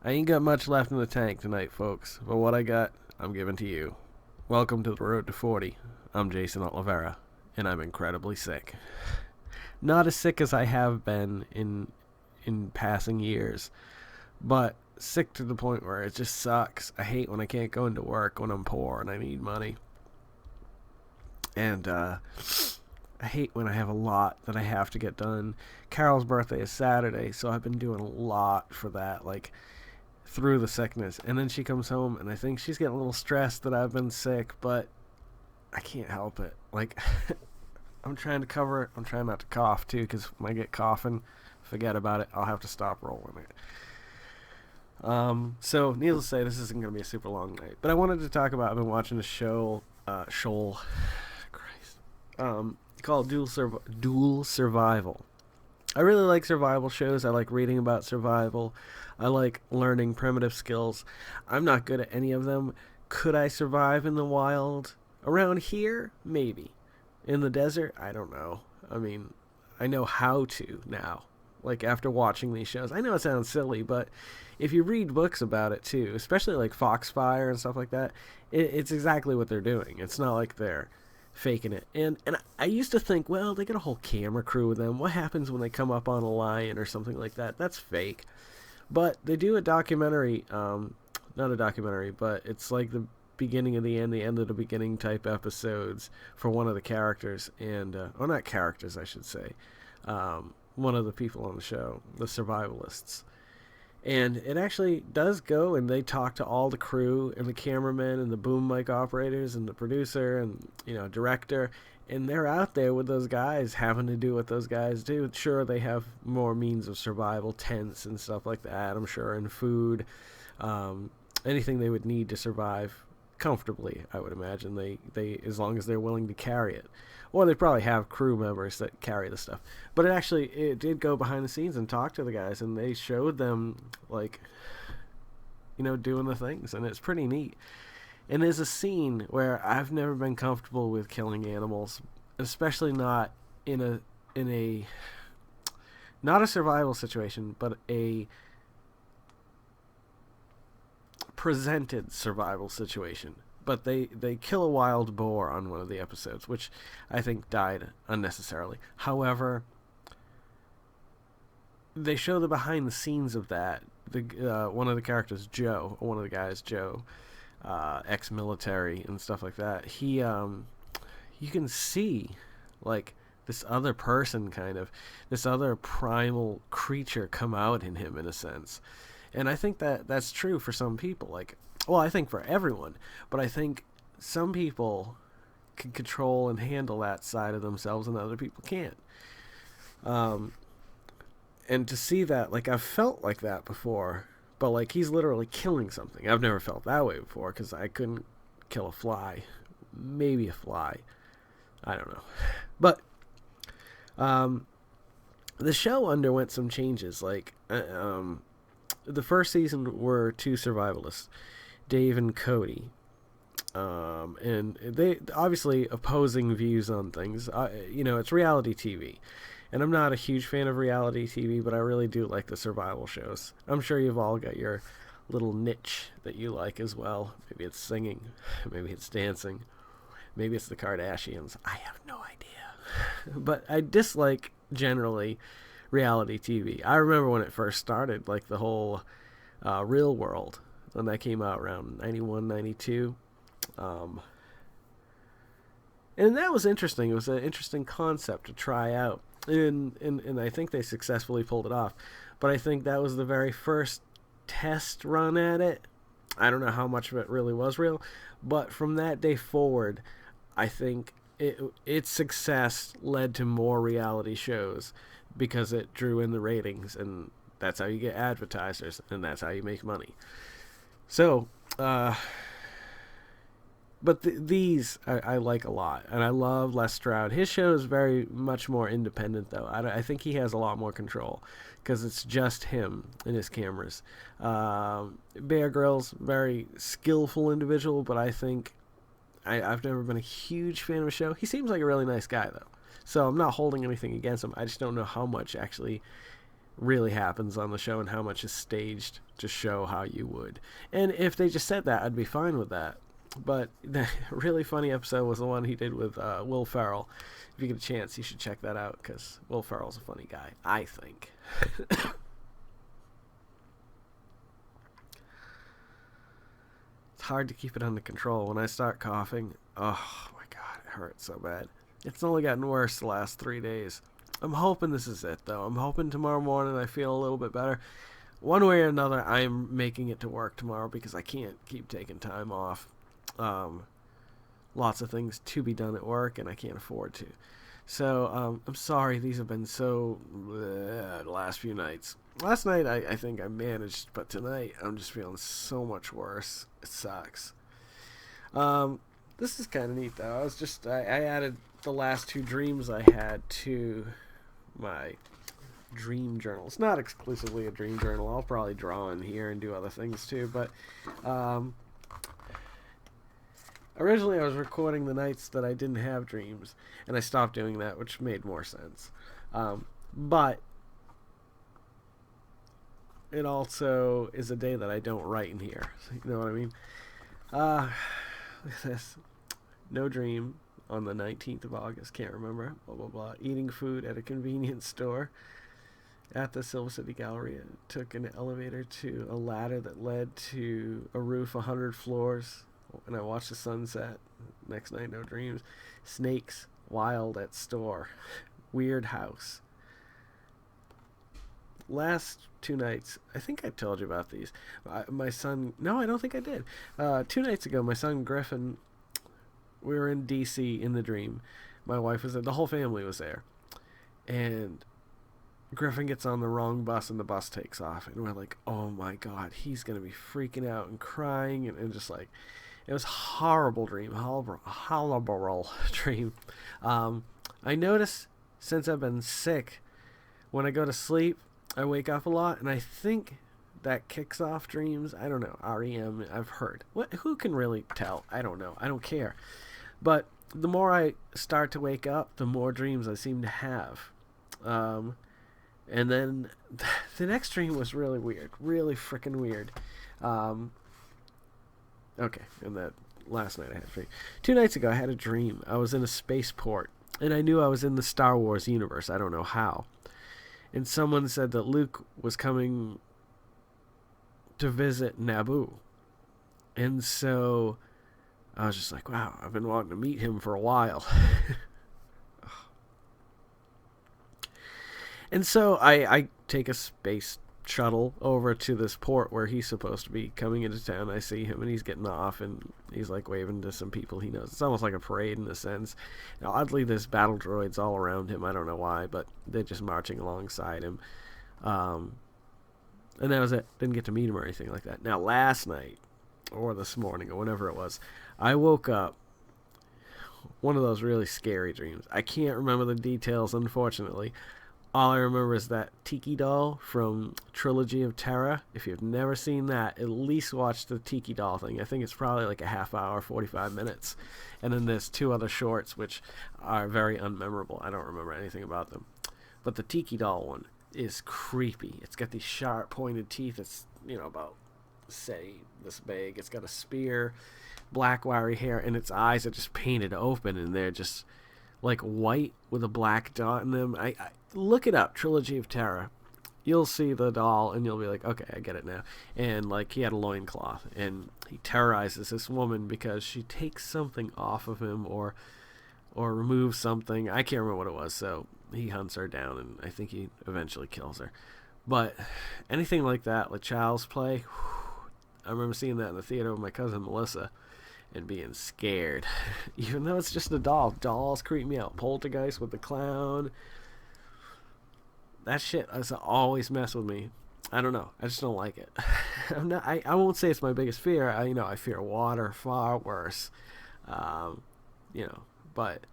I ain't got much left in the tank tonight, folks, but what I got, I'm giving to you. Welcome to the Road to 40. I'm Jason Oliveira, and I'm incredibly sick. Not as sick as I have been in passing years, but sick to the point where it just sucks. I hate when I can't go into work when I'm poor and I need money. And I hate when I have a lot that I have to get done. Carol's birthday is Saturday, so I've been doing a lot for that, like through the sickness. And then she comes home, and I think she's getting a little stressed that I've been sick, but I can't help it. Like, I'm trying to cover it. I'm trying not to cough, too, because when I get coughing, forget about it. I'll have to stop rolling it. So, needless to say, this isn't going to be a super long night. But I wanted to talk about, I've been watching a show, called Dual Survival. I really like survival shows. I like reading about survival. I like learning primitive skills. I'm not good at any of them. Could I survive in the wild? Around here? Maybe. In the desert? I don't know. I mean, I know how to now. Like, after watching these shows. I know it sounds silly, but if you read books about it, too, especially like Foxfire and stuff like that, it's exactly what they're doing. It's not like they're faking it. And I used to think, well, they got a whole camera crew with them. What happens when they come up on a lion or something like that? That's fake. But they do a documentary, not a documentary, but it's like the beginning of the end of the beginning type episodes for one of the characters, and or not characters, I should say, one of the people on the show, the survivalists. And it actually does go, and they talk to all the crew and the cameramen and the boom mic operators and the producer and, director. And they're out there with those guys having to do what those guys do. Sure, they have more means of survival, tents and stuff like that, I'm sure, and food. Anything they would need to survive comfortably, I would imagine, they as long as they're willing to carry it. Or they probably have crew members that carry the stuff. But it did go behind the scenes and talk to the guys, and they showed them, like, doing the things, and it's pretty neat. And there's a scene where I've never been comfortable with killing animals, especially not in a not a survival situation, but a presented survival situation. But they kill a wild boar on one of the episodes, which I think died unnecessarily. However, they show the behind the scenes of that. One of the characters, Joe, or one of the guys, Joe, ex-military and stuff like that. He, you can see, like, this other person, kind of, this other primal creature come out in him, in a sense. And I think that's true for some people. Like, well, I think for everyone, but I think some people can control and handle that side of themselves, and other people can't. And to see that, like, I've felt like that before, but, like, he's literally killing something. I've never felt that way before, because I couldn't kill a fly. Maybe a fly. I don't know. But the show underwent some changes. Like, the first season were two survivalists, Dave and Cody. And they obviously opposing views on things. It's reality TV. And I'm not a huge fan of reality TV, but I really do like the survival shows. I'm sure you've all got your little niche that you like as well. Maybe it's singing. Maybe it's dancing. Maybe it's the Kardashians. I have no idea. But I dislike, generally, reality TV. I remember when it first started, like the whole Real World, when that came out around 91, 92. And that was interesting. It was an interesting concept to try out. And I think they successfully pulled it off. But I think that was the very first test run at it. I don't know how much of it really was real. But from that day forward, I think its success led to more reality shows, because it drew in the ratings, and that's how you get advertisers, and that's how you make money. So, but these I like a lot, and I love Les Stroud. His show is very much more independent, though. I think he has a lot more control, because it's just him and his cameras. Bear Grylls, very skillful individual, but I think I've never been a huge fan of his show. He seems like a really nice guy, though. So I'm not holding anything against him. I just don't know how much actually really happens on the show and how much is staged to show how you would. And if they just said that, I'd be fine with that. But the really funny episode was the one he did with Will Ferrell. If you get a chance, you should check that out because Will Ferrell's a funny guy, I think. It's hard to keep it under control. When I start coughing, oh my god, it hurts so bad. It's only gotten worse the last 3 days. I'm hoping this is it, though. I'm hoping tomorrow morning I feel a little bit better. One way or another, I'm making it to work tomorrow because I can't keep taking time off. Lots of things to be done at work, and I can't afford to. So, I'm sorry these have been so the last few nights. Last night, I think I managed, but tonight, I'm just feeling so much worse. It sucks. This is kind of neat, though. I added the last 2 dreams I had to my dream journal. It's not exclusively a dream journal. I'll probably draw in here and do other things, too, but, originally, I was recording the nights that I didn't have dreams, and I stopped doing that, which made more sense. But it also is a day that I don't write in here. You know what I mean? Look at this. No dream on the 19th of August. Can't remember. Blah, blah, blah. Eating food at a convenience store at the Silver City Galleria. Took an elevator to a ladder that led to a roof 100 floors. And I watched the sunset. Next night, no dreams. Snakes wild at store. Weird house. Last 2 nights, I think I told you about these. My son, no, I don't think I did. 2 nights ago, my son Griffin, we were in D.C. in the dream. My wife was there. The whole family was there. And Griffin gets on the wrong bus and the bus takes off. And we're like, oh my God, he's going to be freaking out and crying and just like... It was a horrible dream. Horrible dream. I notice since I've been sick, when I go to sleep, I wake up a lot, and I think that kicks off dreams. I don't know. REM, I've heard. Who can really tell? I don't know. I don't care. But the more I start to wake up, the more dreams I seem to have. And then the next dream was really weird. Really freaking weird. Okay, and that last night I had a dream. 2 nights ago I had a dream. I was in a spaceport, and I knew I was in the Star Wars universe. I don't know how. And someone said that Luke was coming to visit Naboo. And so I was just like, wow, I've been wanting to meet him for a while. And so I take a space shuttle over to this port where he's supposed to be coming into town. I see him and he's getting off and he's like waving to some people he knows. It's almost like a parade in a sense. Now, oddly, there's battle droids all around him. I don't know why, but they're just marching alongside him. And that was it. Didn't get to meet him or anything like that. Now, last night or this morning or whenever it was, I woke up. One of those really scary dreams. I can't remember the details, unfortunately. All I remember is that Tiki doll from Trilogy of Terror. If you've never seen that, at least watch the Tiki doll thing. I think it's probably like a half hour, 45 minutes. And then there's 2 other shorts, which are very unmemorable. I don't remember anything about them. But the Tiki doll one is creepy. It's got these sharp, pointed teeth. It's, about, say, this big. It's got a spear, black, wiry hair, and its eyes are just painted open, and they're just like white with a black dot in them. I look it up, Trilogy of Terror. You'll see the doll, and you'll be like, okay, I get it now. And, like, he had a loincloth, and he terrorizes this woman because she takes something off of him or removes something. I can't remember what it was, so he hunts her down, and I think he eventually kills her. But anything like that, like Child's Play, I remember seeing that in the theater with my cousin Melissa and being scared. Even though it's just a doll. Dolls creep me out. Poltergeist with the clown. That shit has always messed with me. I don't know. I just don't like it. I won't say it's my biggest fear. I fear water far worse. But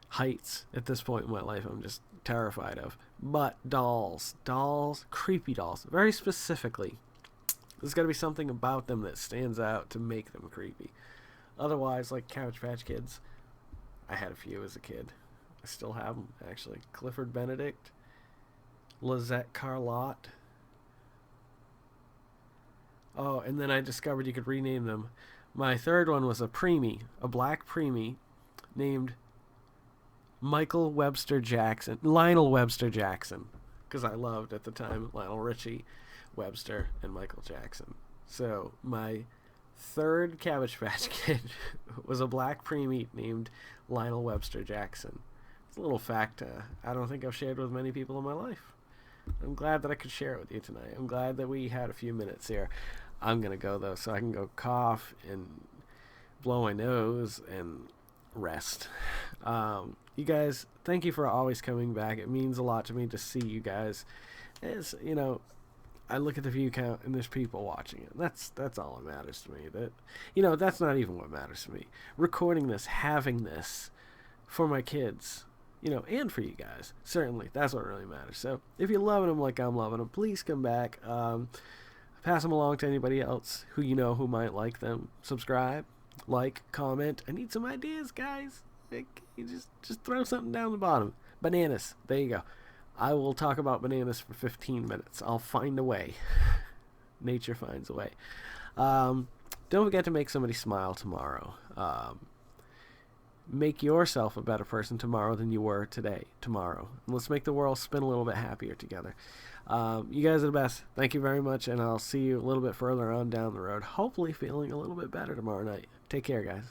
heights at this point in my life I'm just terrified of. But dolls, creepy dolls, very specifically. There's got to be something about them that stands out to make them creepy. Otherwise, like Cabbage Patch Kids, I had a few as a kid. I still have them, actually. Clifford Benedict. Lizette Carlotte. Oh, and then I discovered you could rename them. My third one was a preemie, a black preemie, named Michael Webster Jackson, Lionel Webster Jackson, because I loved at the time Lionel Richie, Webster, and Michael Jackson. So my third Cabbage Patch Kid was a black preemie named Lionel Webster Jackson. It's a little fact I don't think I've shared with many people in my life. I'm glad that I could share it with you tonight. I'm glad that we had a few minutes here. I'm going to go, though, so I can go cough and blow my nose and rest. You guys, thank you for always coming back. It means a lot to me to see you guys. It's, you know, I look at the view count and there's people watching it. That's all that matters to me. That, you know, that's not even what matters to me. Recording this, having this for my kids, you know, and for you guys. Certainly, that's what really matters. So if you're loving them like I'm loving them, please come back. Pass them along to anybody else who you know who might like them. Subscribe, like, comment. I need some ideas, guys. Like, you just throw something down the bottom. Bananas. There you go. I will talk about bananas for 15 minutes. I'll find a way. Nature finds a way. Don't forget to make somebody smile tomorrow. Make yourself a better person tomorrow than you were today, tomorrow. And let's make the world spin a little bit happier together. You guys are the best. Thank you very much, and I'll see you a little bit further on down the road. Hopefully feeling a little bit better tomorrow night. Take care, guys.